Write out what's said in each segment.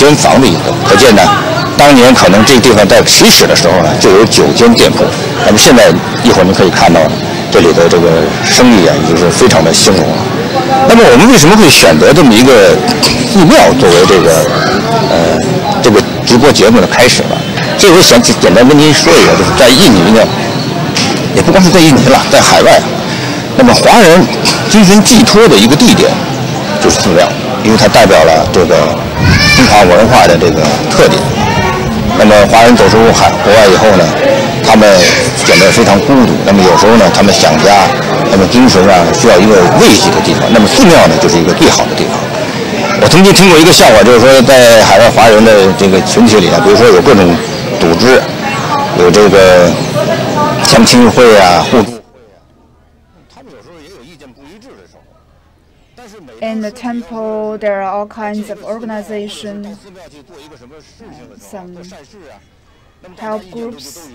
间房子以后，可见呢，当年可能这个地方在起始的时候呢，就有9间店铺。那么现在一会儿您可以看到，这里的这个生意啊，已经是非常的兴隆了。那么我们为什么会选择这么一个寺庙作为这个直播节目的开始呢？这我想简单跟您说一下，就是在印尼呢，也不光是在印尼了，在海外，那么华人精神寄托的一个地点就是寺庙，因为它代表了这个中华文化的这个特点。那么华人走出国外以后呢，他们显得非常孤独。那么有时候呢，他们想家，那么精神啊需要一个慰藉的地方。那么寺庙呢，就是一个最好的地方。我曾经听过一个笑话，就是说在海外华人的这个群体里啊，比如说有各种组织，有这个相亲会啊、互助会啊，他们有时候也有意见不一致的时候。In the temple, there are all kinds of organizations, some help groups.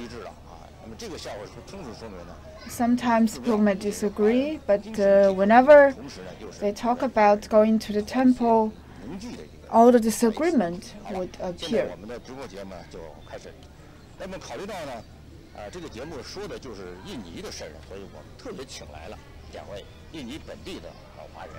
Sometimes people may disagree, but whenever they talk about going to the temple, all the disagreement would appear. 这个节目说的就是印尼的事儿，所以我们特别请来了2位印尼本地的华人。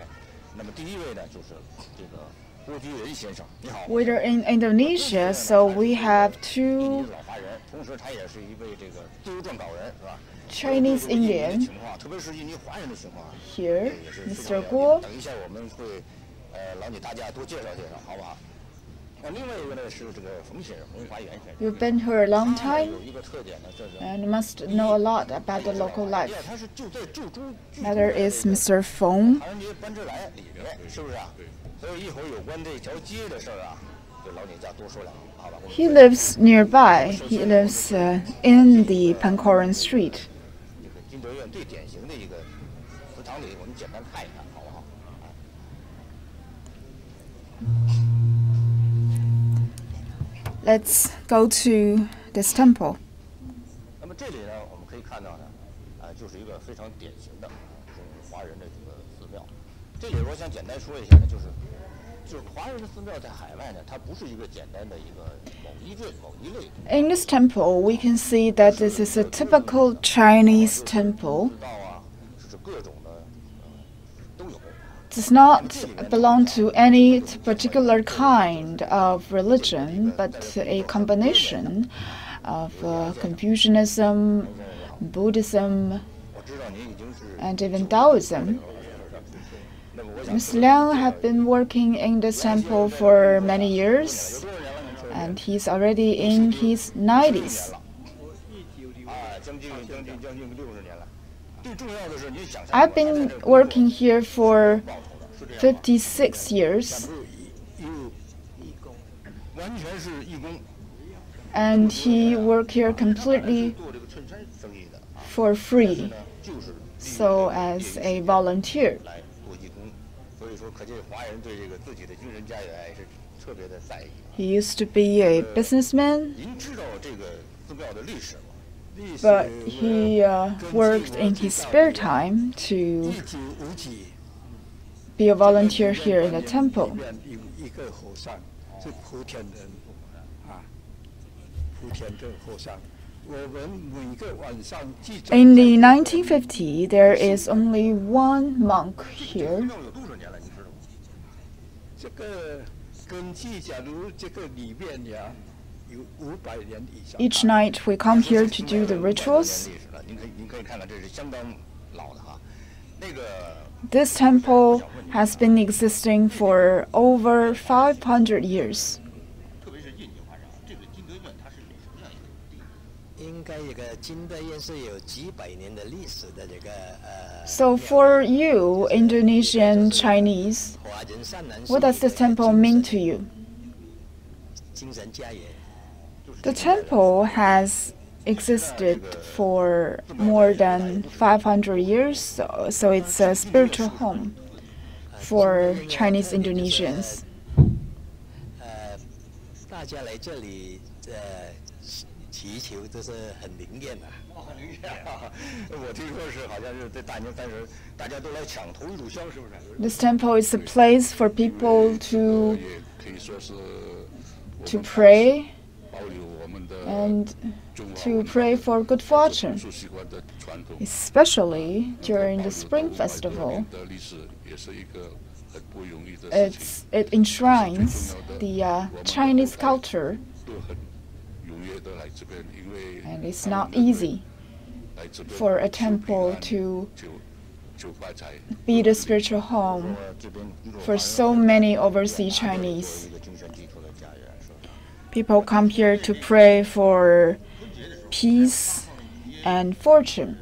那么第一位呢，就是这个郭居仁先生，你好。We're in Indonesia, so we have two 老华人，同时他也是一位这个自由撰稿人，是吧 Chinese Indian 特别是印尼华人的情况 here, Mr. Guo. 等一下我们会劳你大家多介绍介绍，好不好？另外一个呢是这个冯先生，冯华元先生。You've been here a long time 有一个特点呢，这是 and you must know a lot about the local life. Another is Mr. Feng. 唐人街班之来里面，是不是啊？所以一会儿有关这条街的事儿啊，就劳你家多说两句，好吧？ He lives nearby. He lives in the Pancoran Street. 这个金德院最典型的一个祠堂里，我们简单看一看，好不好？ Let's go to this temple. 那么这里呢，我们可以看到呢，就是一个非常典型的华人的这个寺庙。这里我想简单说一下呢，就是华人的寺庙在海外呢，它不是一个简单的一个某一类某一类。In this temple, we can see that this is a typical Chinese temple. 道啊，是各种的都有。 Does not belong to any particular kind of religion, but a combination of Confucianism, Buddhism, and even Taoism. Ms. Liang has been working in this temple for many years, and he's already in his 90s. I've been working here for 56 years, and he worked here completely for free, so as a volunteer. He used to be a businessman, but he worked in his spare time to be a volunteer here in the temple. In the 1950s, there is only one monk here. Each night we come here to do the rituals. This temple has been existing for over 500 years. So for you, Indonesian Chinese, what does this temple mean to you? The temple has existed for more than 500 years, so it's a spiritual home for Chinese Indonesians. 祈求都是很灵验的。很灵验啊！我听说是好像是在大年30，大家都来抢头一炷香，是不是 This temple is a place for people to pray and to pray for good fortune, especially during the Spring Festival. It enshrines the Chinese culture, and it's not easy for a temple to be the spiritual home for so many overseas Chinese. People come here to pray for peace and fortune.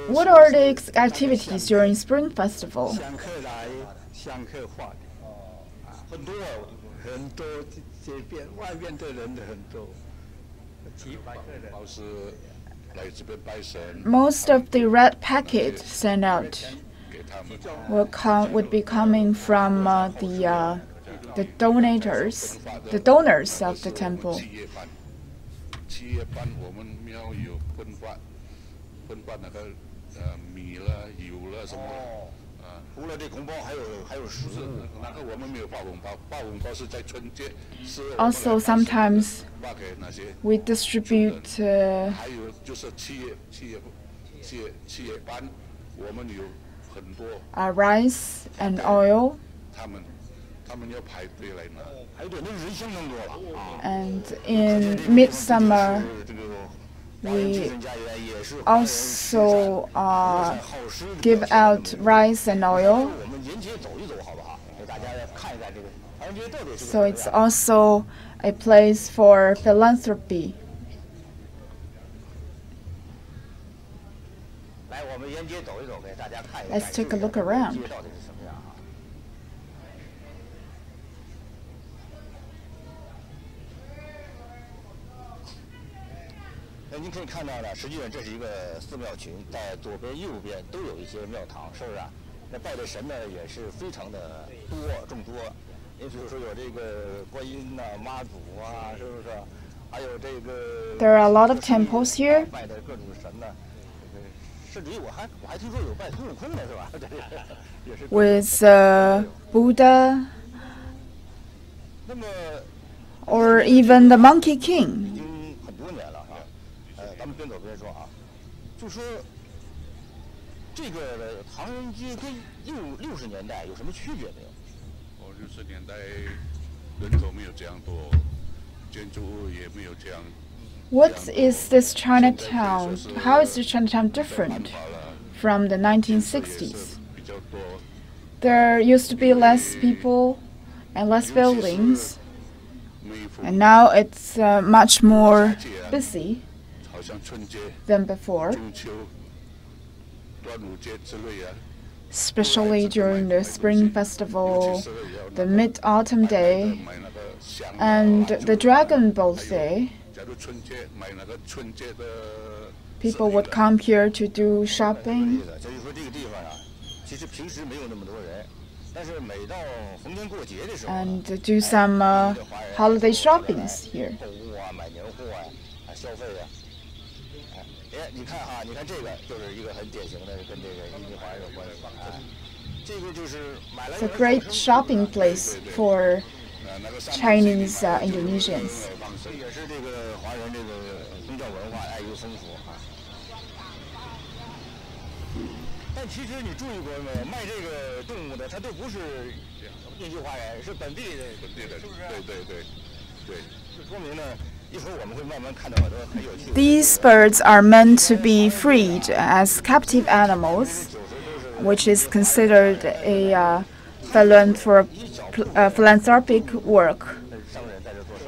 What are the activities during Spring Festival? Most of the red packet sent out would be coming from the donors of the temple. Also, sometimes we distribute rice and oil. And in midsummer, we also give out rice and oil. So it's also a place for philanthropy. Let's take a look around. There are a lot of temples here. With Buddha or even the Monkey King. What is this Chinatown? How is the Chinatown different from the 1960s? There used to be less people and less buildings, and now it's much more busy than before, especially during the Spring Festival, the Mid-Autumn Day, and the Dragon Boat Day. People would come here to do shopping and do some holiday shoppings here. It's a great shopping place for Chinese Indonesians. These birds are meant to be freed as captive animals, which is considered a philanthropic work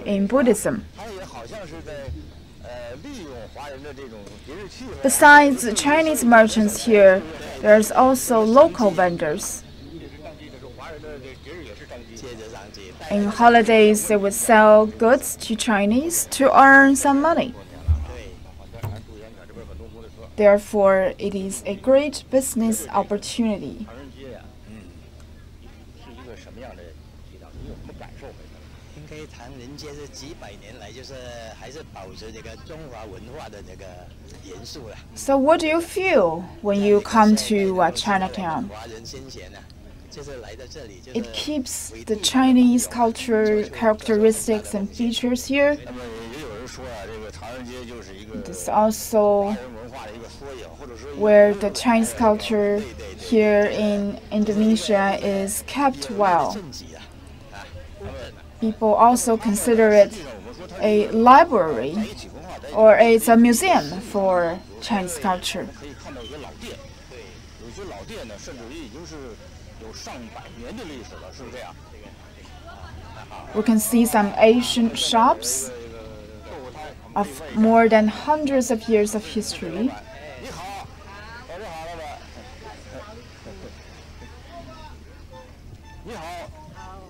in Buddhism. Besides Chinese merchants here, there's also local vendors. In holidays, they would sell goods to Chinese to earn some money. Therefore, it is a great business opportunity. 应该唐人街是几百年来就是还是保持这个中华文化的这个元素了。So what do you feel when you come to Chinatown? 华人先贤啊，就是来到这里就是。 It keeps the Chinese culture characteristics and features here. 那么也有人说啊，这个唐人街就是一个 It is also 华人文化的一个缩影，或者说 where the Chinese culture here in Indonesia is kept well. 正极啊，People also consider it a library or it's a museum for Chinese culture. 可以看到一个老店，对，有些老店呢，甚至于已经是有上百年的历史了，是不是这样？ We can see some ancient shops of more than hundreds of years of history. 你好，早上好，老板。你好，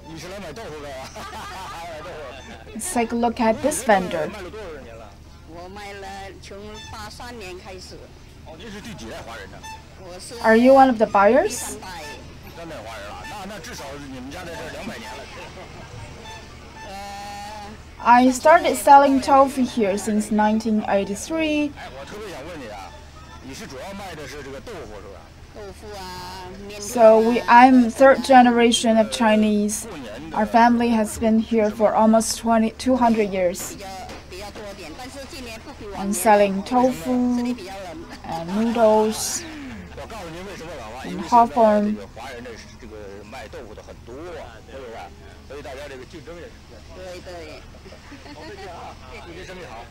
你是来买豆腐的呀？买豆腐。 Let's take a look at this vendor. 卖了多少年了？我卖了从83年开始，哦，您是第几代华人呢？我是 Are you one of the buyers? 3代， 3代华人了，那至少你们家在这200年了。 I started selling tofu here since 1983. 哎，我特别想问你啊，你是主要卖的是这个豆腐是吧？豆腐啊，面条 So 啊 I'm third generation of Chinese. Our family has been here for almost 200 years 比较多点，但是今年不比往 and 年 selling 这里 tofu 比较冷。 and noodles. 我告诉您为什么老王，因为 好现在风这个华人的这个卖豆腐的很多啊，是不是？所以大家这个竞争也是。对对。好，再见啊，祝您生意好。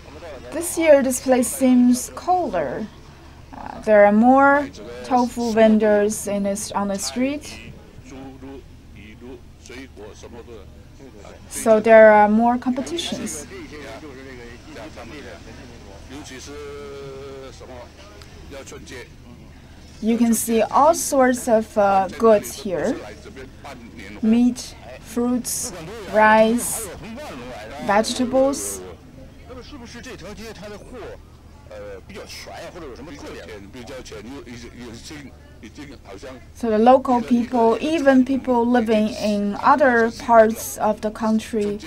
我们多少年？ This year this place seems colder. There are more tofu vendors on the street. 猪肉、鱼肉、水果什么的。 So there are more competitions. 这些人就是这个一两当地的很清楚。尤其是什么要春节， You can see all sorts of goods here. 来这边办年 Meat, fruits, rice, 从万隆来的。 vegetables. 那么是不是这条街它的货，比较全呀，或者有什么特点？比较全，已经好像 So the local people, even people living in other parts of the country,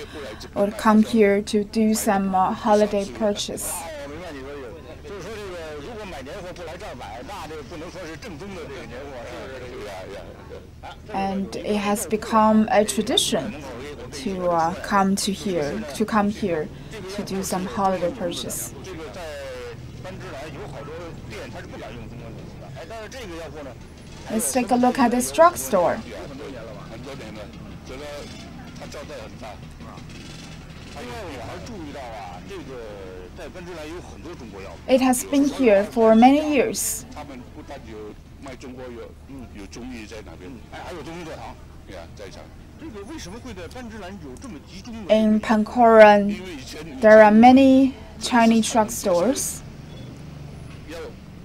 would come here to do some holiday purchase. 我明白你说有，就是说这个如果买年货不来这儿买，那这个不能说是正宗的这个年货，是不是这个呀？ And it has become a tradition to come here to do some holiday purchase. 这个在班芝兰有好多店，它是不敢用中国名字的。哎，但是这个要货呢， Let's take a look at this drugstore. 很多年了吧？很多年了，觉得它交代很大。因为我还注意到啊，这个在班芝兰有很多中国药品。 It has been here for many years. 他们不但有卖中国药，有中医在那边，哎，还有中医教堂。呀，在场。这个为什么会在班芝兰有这么集中的？ In Pancoran, 因为以前 there are many Chinese drugstores. 要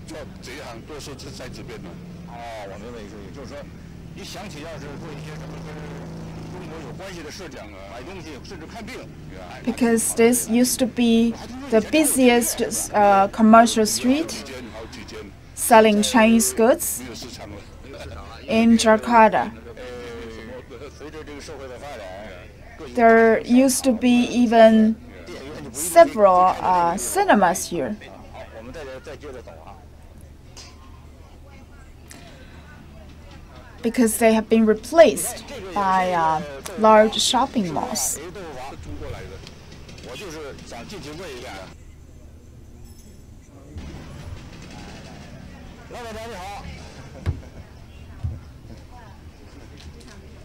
做这行多数是在这边的。哦，我明白意思，也就是说，一想起要是做一些什么跟中国有关系的事情啊，买东西甚至看病， Because this used to be the busiest commercial street 间好几间 selling Chinese goods 没有市场了。 in Jakarta. 随着这个社会的发展， There used to be even several cinemas here. 好，我们再接着走啊。 Because they have been replaced by large shopping malls. 谁都是中国来的，我就是想进去问一下。老板娘你好。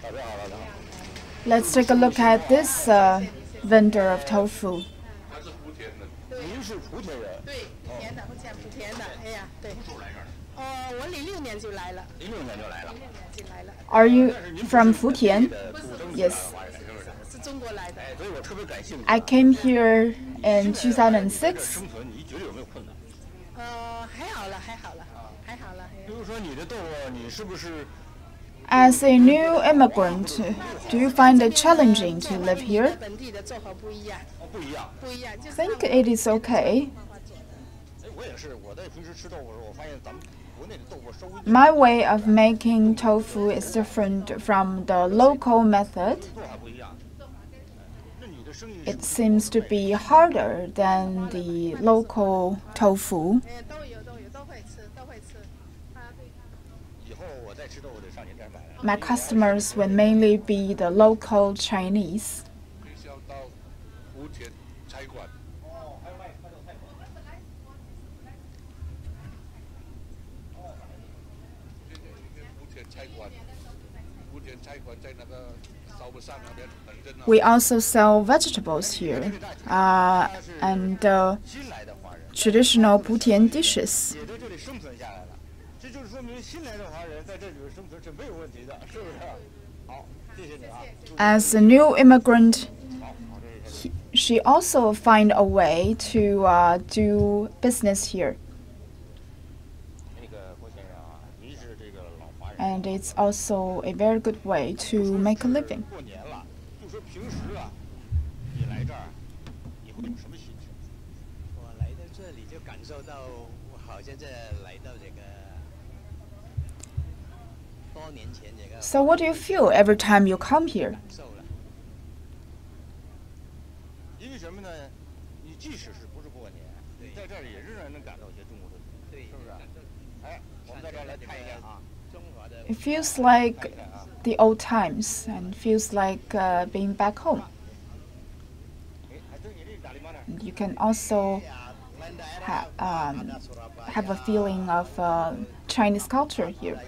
老板好，老板好。 Let's take a look at this vendor of tofu. 他是福田的，您是莆田人，对，莆田的，我讲莆田的，哎呀，对。我06年就来了06年就来了。 就来了， Are you from Futian? 是 Yes. 中国来的。哎，所以我特别感兴趣。 I came here in 2006. 生存你觉得有没有困难？还好了，还好了，还好了。比如说你的豆腐，你是不是 As a new immigrant, do you find it challenging to live here? 本地的做法不一样，不一样？不一样，就 I 是 think it is okay. 哎，我也是，我在平时吃豆腐的时候，我发现咱们国 My way of making tofu is different from the local method. It seems to be harder than the local tofu. My customers will mainly be the local Chinese. We also sell vegetables here and traditional Putian dishes. As a new immigrant, she also find a way to do business here. And it's also a very good way to make a living. So what do you feel every time you come here? It feels like the old times and feels like being back home. And you can also have a feeling of Chinese culture here.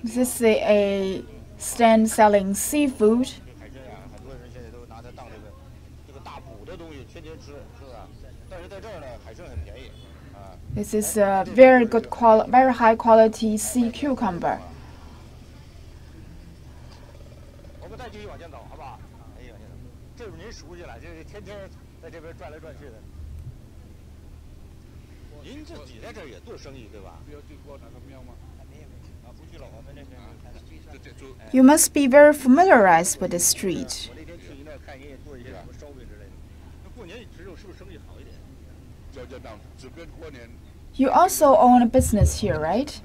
This is a stand selling seafood. This is a very high quality sea cucumber. You must be very familiarized with the street. You also own a business here, right?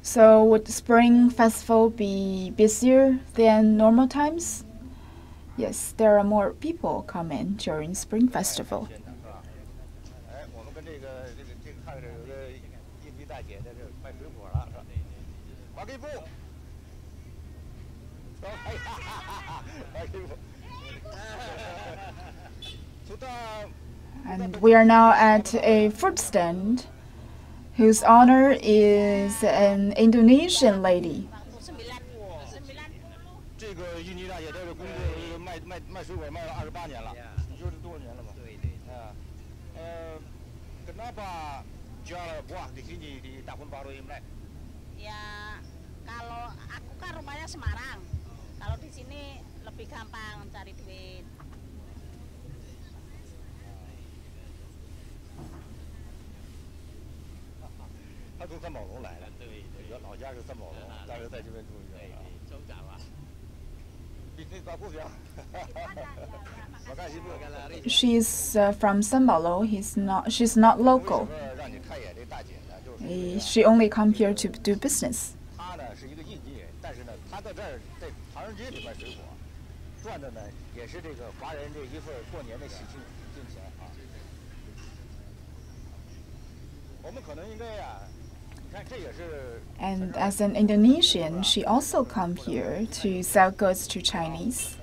So would the Spring Festival be busier than normal times? Yes, there are more people come in during Spring Festival. And we are now at a fruit stand whose owner is an Indonesian lady. Ya, kalau aku kan rumahnya Semarang. Kalau di sini lebih gampang cari duit. She's from Sanbaolo. She's not local. She only come here to do business. And as an Indonesian, she also come here to sell goods to Chinese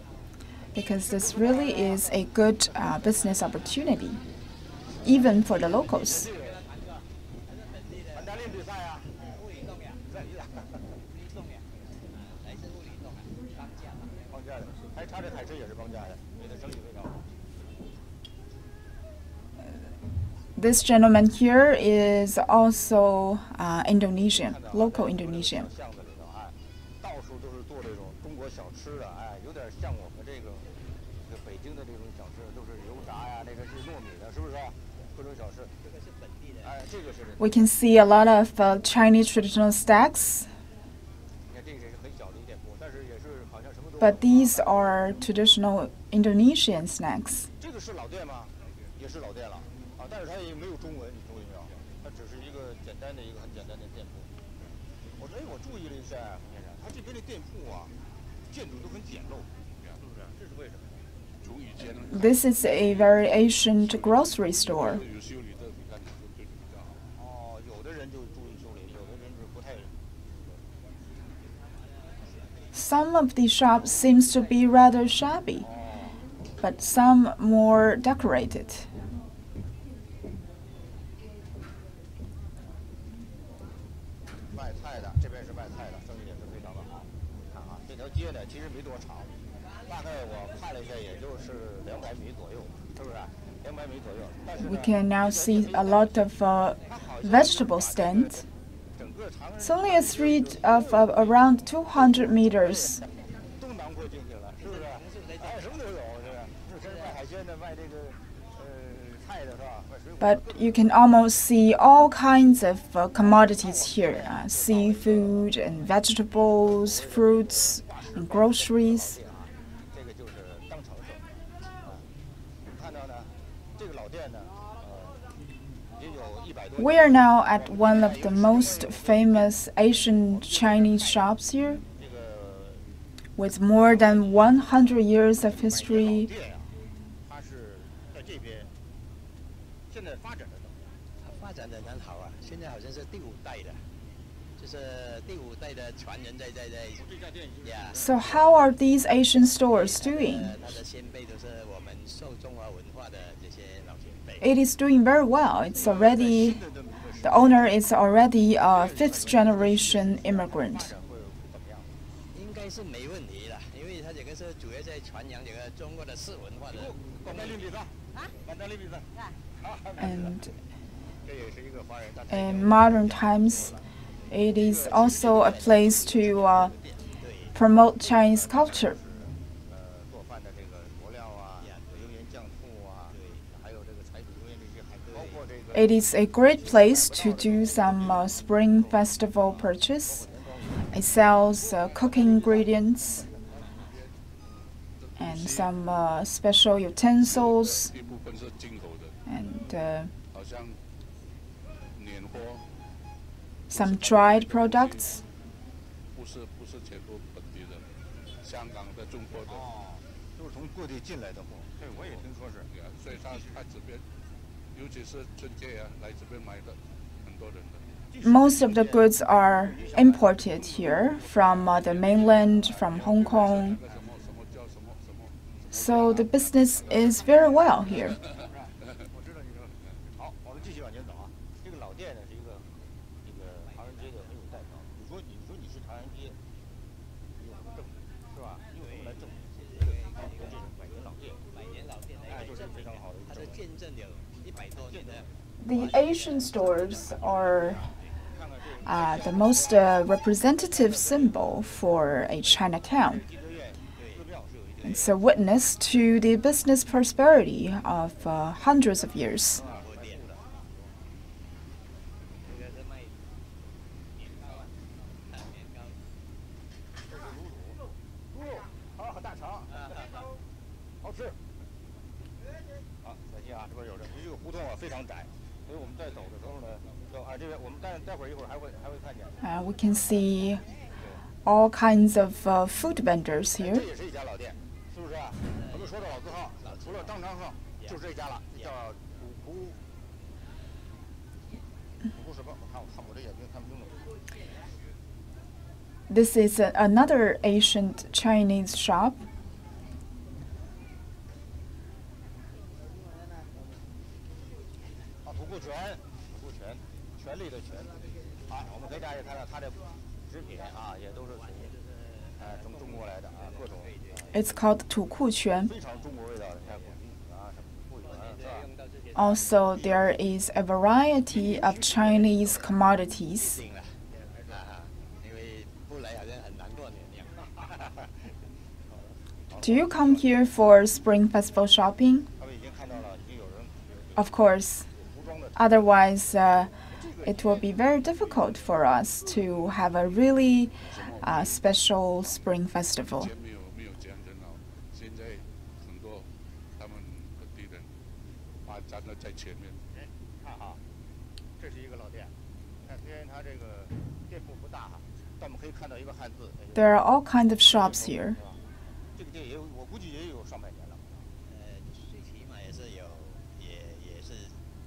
because this really is a good business opportunity, even for the locals. This gentleman here is also Indonesian, local Indonesian. We can see a lot of Chinese traditional snacks, but these are traditional Indonesian snacks. 这个是老店吗？也是老店了啊，但是它也没有中文，你注意没有？它只是一个很简单的店铺。我注意了一下，洪先生，它这边的店铺啊，建筑都很简陋，是不是？这是为什么？ This is a very ancient grocery store. Some of the shops seems to be rather shabby, but some more decorated. 卖菜的，这边是卖菜的，生意也是非常的好。看啊，这条街呢，其实没多长。 大概我看了一下，也就是200米左右，是不是？200米左右。 We can now see a lot of vegetable stands. It's only a street of around 200 meters. 都囊括进去了，是不是？哎，什么都有，是不是？卖海鲜的，卖这个菜的，是吧？卖水果。 But you can almost see all kinds of commodities here: seafood and vegetables, fruits and groceries. We are now at one of the most famous Asian Chinese shops here, with more than 100 years of history. 发展得很好啊，现在好像是第5代的，就是第5代的传人在。So how are these Asian stores doing? 他的先辈都是我们受中华文化的这些老前辈。 It is doing very well. The owner is already a 5th generation immigrant. 应该是没问题的，因为他这个是主要在传扬这个中国的式文化的。And in modern times, it is also a place to promote Chinese culture. It is a great place to do some Spring Festival purchase. It sells cooking ingredients and some special utensils and some dried products. Most of the goods are imported here from the mainland, from Hong Kong. So the business is very well here. The Asian stores are the most representative symbol for a Chinatown. It's a witness to the business prosperity of hundreds of years. We can see all kinds of food vendors here. This is another ancient Chinese shop. It's called 土库圈. Also, there is a variety of Chinese commodities. Do you come here for Spring Festival shopping? Of course. Otherwise, it will be very difficult for us to have a really special Spring Festival. 没有这样热闹，现在很多他们本地人站在前面。看哈，这是一个老店，看虽然它这个店铺不大哈，但我们可以看到一个汉字。There are all kinds of shops here. 这个店也有，我估计也有上百年了。最起码也是有，也是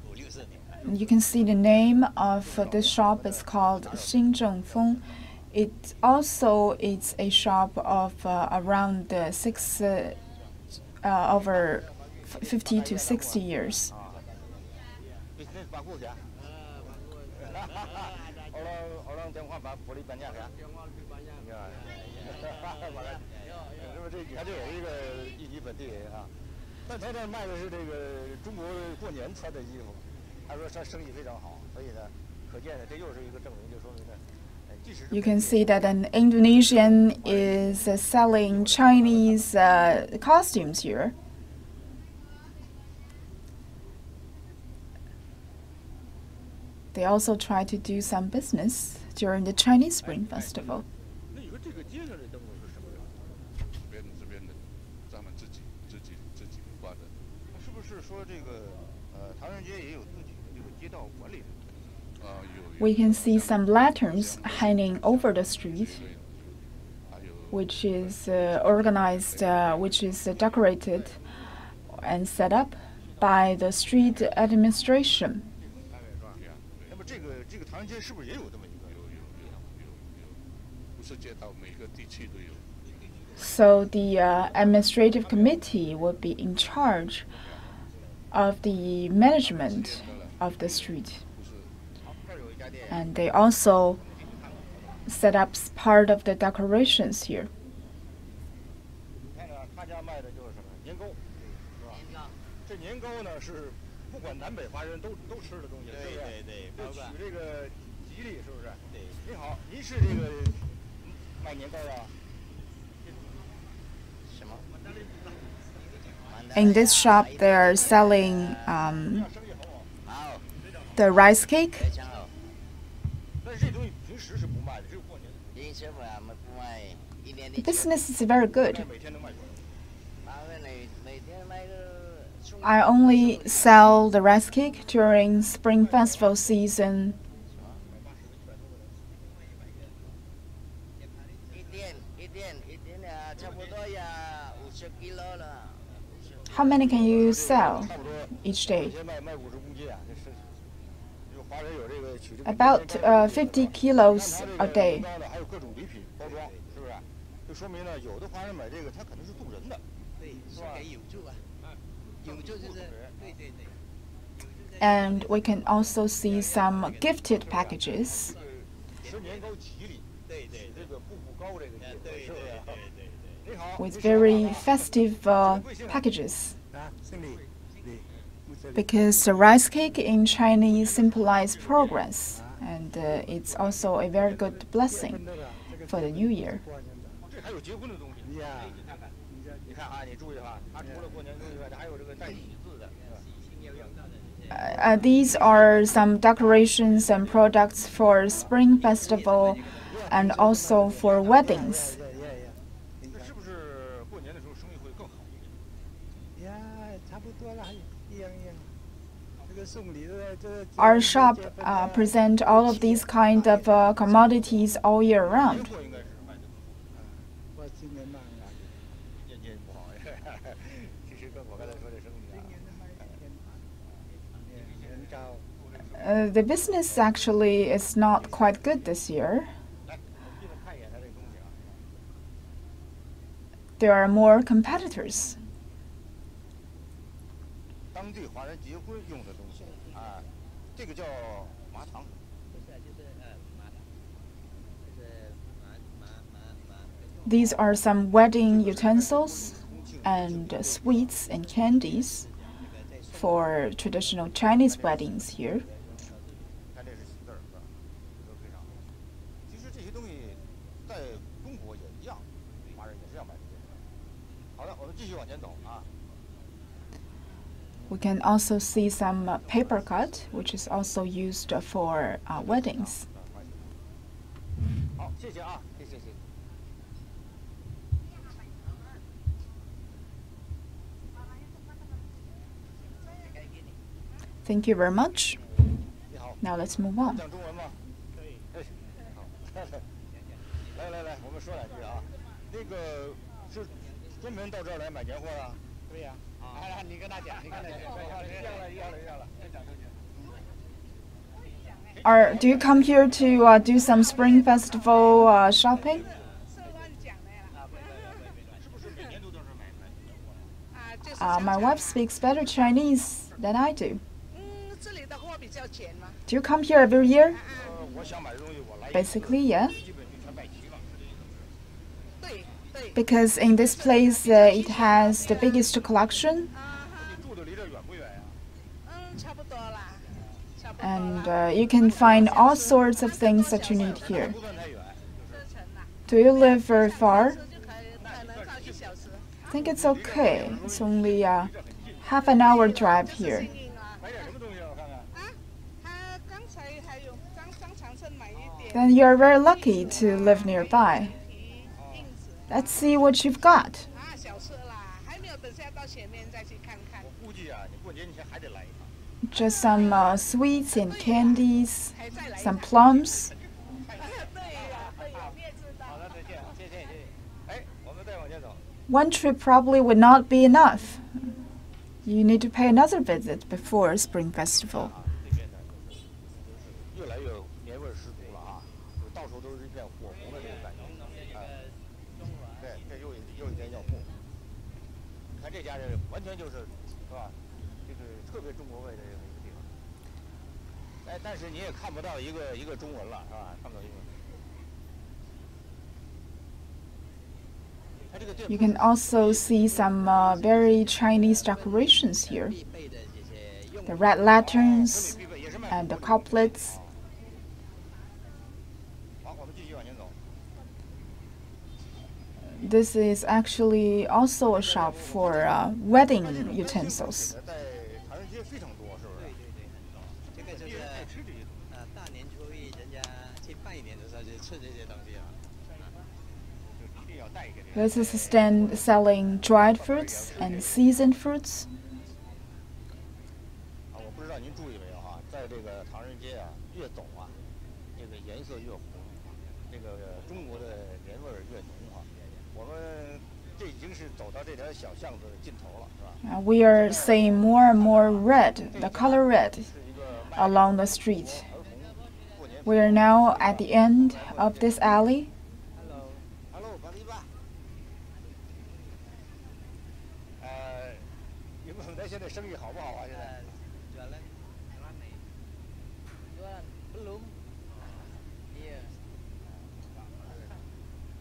5、6、4年。You can see the name of this shop is called 新正风. It also is a shop of around over 50 to 60 years. 把过去啊。orang Tionghoa把玻璃搬家去。是不是这你看这也是一个印尼本地人啊？但他这卖的是这个中国过年穿的衣服，他说他生意非常好，所以呢，可见呢这又是一个证明，就说明呢。You can see that an Indonesian is selling Chinese costumes here. They also try to do some business during the Chinese Spring Festival. 那你说这个街上的灯笼是什么人？这边的，咱们自己挂的。是不是说这个唐人街也有自己的这个街道管理的？ We can see some lanterns hanging over the street, which is organized, which is decorated and set up by the street administration. 那么这个唐人街是不是也有这么一个？有，不是街道，每个地区都有。 So the administrative committee will be in charge of the management of the street. And they also set up part of the decorations here. 看看他家卖的就是什么年糕，是吧？这年糕呢是不管南北华人都吃的东西，是不是？对，就取这个吉利，是不是？对。您好，您是这个卖年糕的？什么？ In this shop, they are selling the rice cake. 但是这东西平时是不卖的，只有过年。 The business is very good. 每天能卖多少？ I only sell the rice cake during Spring Festival season. How many can you sell each day? About 50 kilos a day. 还有各种礼品包装，是不是？就说明呢，有的华人买这个，他可能是渡人的，对，是给友助啊，友助就是对。 And we can also see some gifted packages. 吃年糕吉利，对，这个步步高这个意思，是不是？ With very festive packages. Because the rice cake in Chinese symbolizes progress, and it's also a very good blessing for the new year. 这还有结婚的东西呀！你看啊，你注意哈，它除了过年东西外，它还有这个带喜字的。 These are some decorations and products for Spring Festival and also for weddings. Our shop present all of these kind of commodities all year round. The business actually is not quite good this year. There are more competitors. 当地华人结婚用的东西啊，这个叫麻糖。 These are some wedding utensils and sweets and candies for traditional Chinese weddings here. 看这是喜字儿，是吧？都非常好。其实这些东西在中国也一样，华人也是要买这些。好的，我们继续往前走啊。We can also see some paper cut, which is also used for weddings. 好，谢谢啊，谢谢。 Thank you very much. Now let's move on. 讲中文吗？可以。好，来，我们说两句啊。那个是专门到这儿来买年货的？对呀。啊，你跟他讲，一样了。Do you come here to do some Spring Festival shopping? My wife speaks better Chinese than I do. Do you come here every year? Basically, yeah. Because in this place, it has the biggest collection. And you can find all sorts of things that you need here. Do you live very far? I think it's okay. It's only a half an hour drive here. Then you're very lucky to live nearby. Let's see what you've got. Just some sweets and candies, some plums. One trip probably would not be enough. You need to pay another visit before Spring Festival. You can also see some very Chinese decorations here. The red lanterns and the couplets. This is actually also a shop for wedding utensils. This is a stand selling dried fruits and seasoned fruits. We are seeing more and more red, the color red, along the street. We are now at the end of this alley.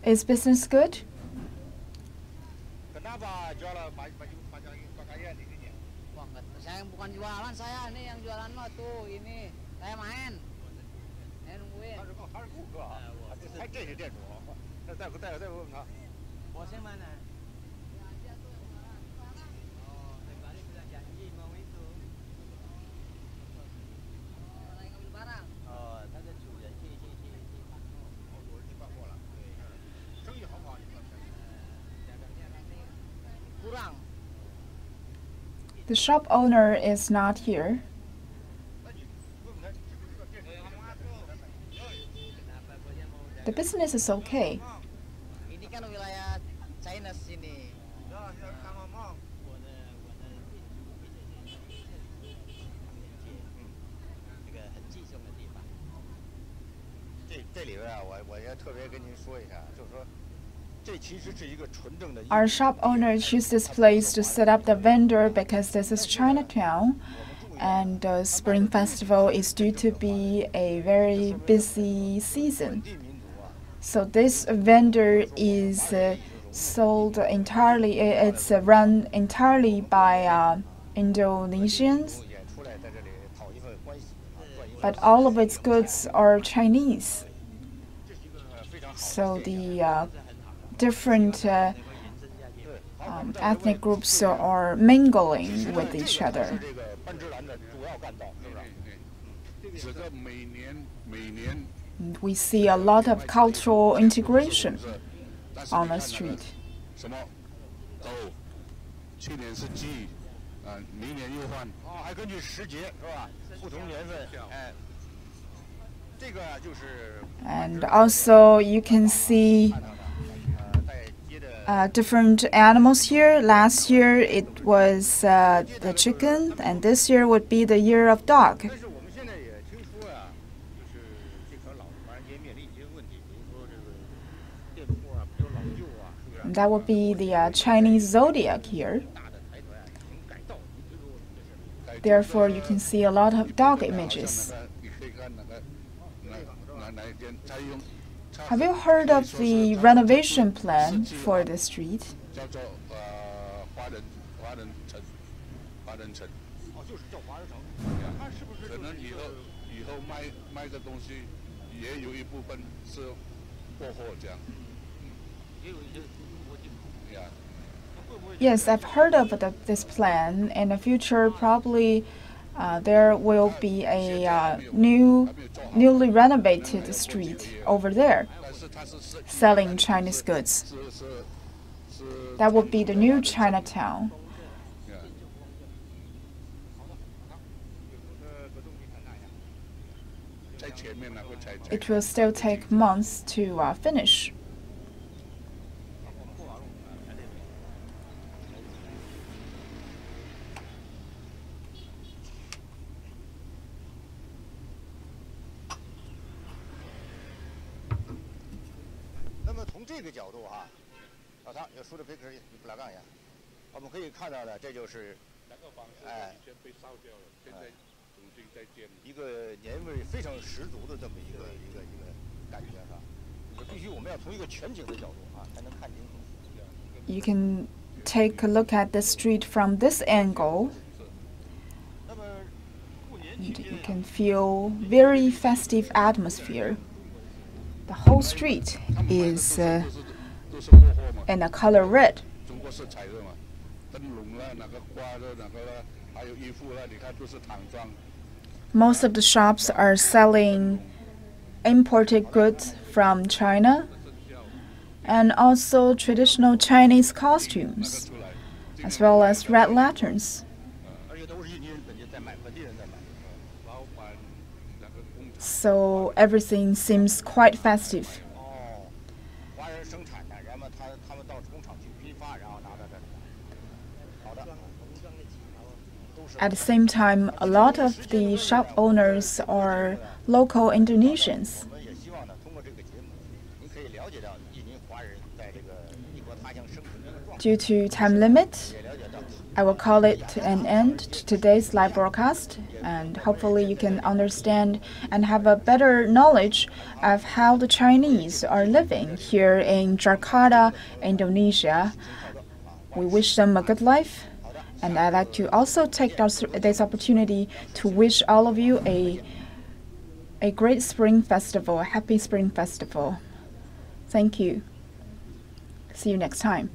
Is business good? Saya bukan jualan, saya ini yang jualan mah tuh ini saya main nungguin. 还这些店主，再问他。我先买呢。The shop owner is not here. The business is okay. Ini kan wilayah China sini. Our shop owner chose this place to set up the vendor because this is Chinatown, and the Spring Festival is due to be a very busy season. So this vendor is sold entirely, it's run entirely by Indonesians, but all of its goods are Chinese. So the different ethnic groups are mingling with each other. And we see a lot of cultural integration on the street. And also you can see different animals here. Last year it was the chicken, and this year would be the year of dog. And that would be the Chinese zodiac here. Therefore, you can see a lot of dog images. Have you heard of the renovation plan for the street? Yes, I've heard of this plan. In the future, probably there will be a newly renovated street over there selling Chinese goods. That would be the new Chinatown. It will still take months to finish. You can take a look at the street from this angle, and you can feel very festive atmosphere. The whole street is in the color red. Most of the shops are selling imported goods from China and also traditional Chinese costumes, as well as red lanterns. So everything seems quite festive. At the same time, a lot of the shop owners are local Indonesians. Due to time limit, I will call it an end to today's live broadcast, and hopefully you can understand and have a better knowledge of how the Chinese are living here in Jakarta, Indonesia. We wish them a good life, and I'd like to also take this opportunity to wish all of you a great spring festival, a happy spring festival. Thank you. See you next time.